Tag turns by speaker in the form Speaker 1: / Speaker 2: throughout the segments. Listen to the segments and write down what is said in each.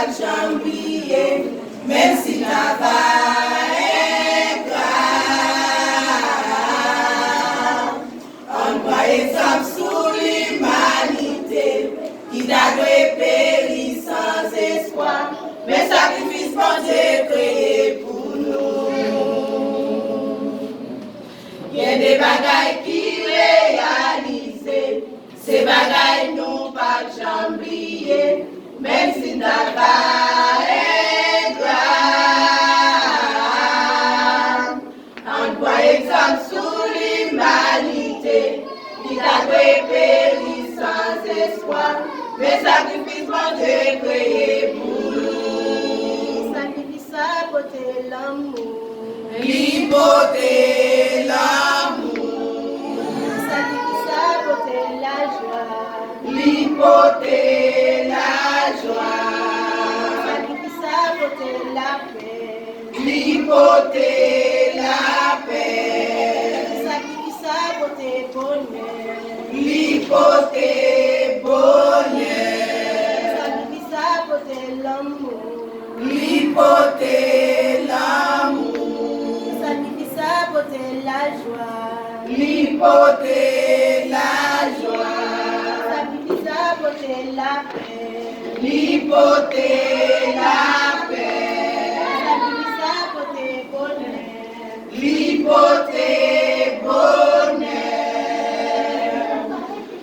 Speaker 1: pas j'oublier, même si t'as pas grave. On doit exemple sur l'humanité, qui doit périr sans espoir, mais sacrifice mon Dieu créé pour nous. Il y a des bagailles qui réalisent, ces bagailles nous pas j'oublier, même si t'as pas grave. On doit exemple sur l'humanité, qui t'a périr sans espoir, mais sacrifice mon Dieu créé pour nous.
Speaker 2: Sacrifice à côté l'amour.
Speaker 1: L'hypothèse, l'amour.
Speaker 2: Sacrifice à côté la joie.
Speaker 1: L'hypothèse, la joie.
Speaker 2: Sacrifice à côté la paix.
Speaker 1: L'hypothèse, la paix.
Speaker 2: Sacrifice à côté bonheur.
Speaker 1: L'hypothèse, bonheur.
Speaker 2: Sacrifice à côté l'amour.
Speaker 1: L'hypothèse, l'amour.
Speaker 2: Sacrifice à côté la joie.
Speaker 1: L'hypothèse, la joie.
Speaker 2: Sacrifice à côté la paix.
Speaker 1: L'hypothèse, la paix.
Speaker 2: Sacrifice à côté bonheur.
Speaker 1: L'hypothèse, bonheur.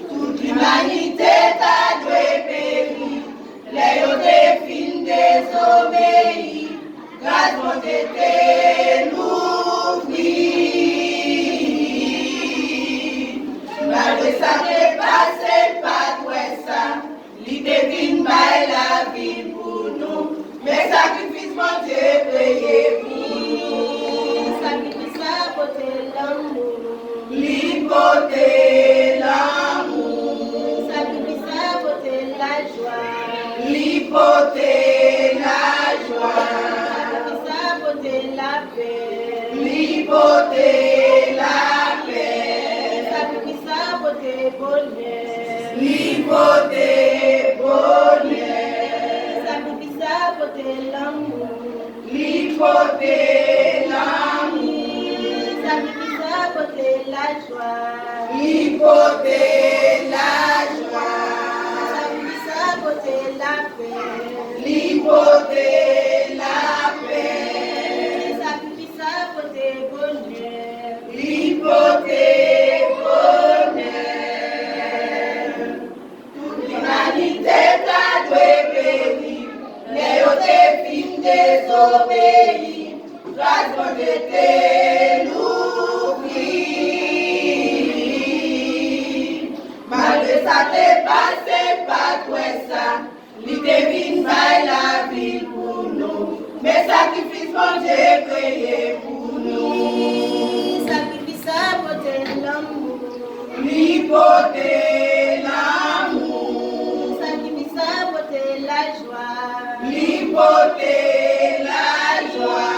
Speaker 1: Toute l'humanité t'a dû périr, les défis désobéis, grâce mon Dieu l'ouvrir. Malgré ça, t'es passé par toi ça, l'idée d'une baille la vie pour nous, mais sacrifice mon Dieu payé pour nous.
Speaker 2: Sacrifice à côté l'amour.
Speaker 1: L'hypothèse, l'amour.
Speaker 2: Sacrifice à côté la joie.
Speaker 1: L'hypothèse, la joie.
Speaker 2: Sacrifice à côté la paix.
Speaker 1: L'hypothèse, la paix.
Speaker 2: Sacrifice à côté bonheur.
Speaker 1: L'hypothèse, bonheur.
Speaker 2: Sacrifice à côté l'amour.
Speaker 1: L'hypothèse, l'amour.
Speaker 2: Sacrifice à côté la joie.
Speaker 1: L'hypothèse, la joie.
Speaker 2: Sacrifice à côté la paix.
Speaker 1: L'hypothèse, la paix.
Speaker 2: Sacrifice à côté bonheur.
Speaker 1: L'hypothèse, bonheur. Toute l'humanité t'a dû périr, les défis désobéis, grâce mon Dieu l'ouvrir. Malgré ça, t'es passé par toi ça, l'idée d'une baille la vie pour nous, mais sacrifice mon Dieu créé pour nous.
Speaker 2: Sacrifice à côté l'amour.
Speaker 1: L'hypothèse, l'amour.
Speaker 2: Sacrifice à côté la joie.
Speaker 1: L'hypothèse, la joie.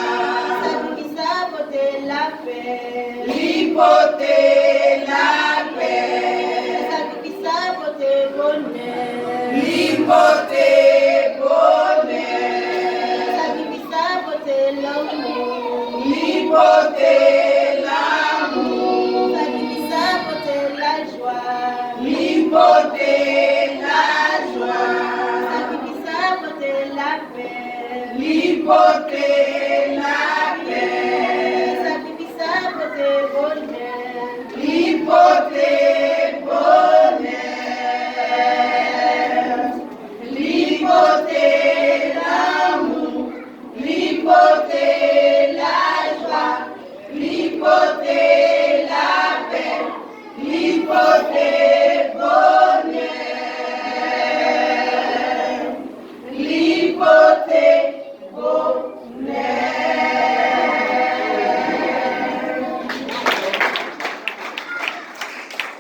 Speaker 2: Sacrifice à côté la paix.
Speaker 1: L'hypothèse, la paix.
Speaker 2: Sacrifice à côté bonheur.
Speaker 1: L'hypothèse, bonheur.
Speaker 2: Sacrifice à côté l'amour.
Speaker 1: L'hypothèse, l'amour.
Speaker 2: Sacrifice à côté la joie.
Speaker 1: L'hypothèse, la joie.
Speaker 2: Sacrifice à côté la paix.
Speaker 1: L'hypothèse,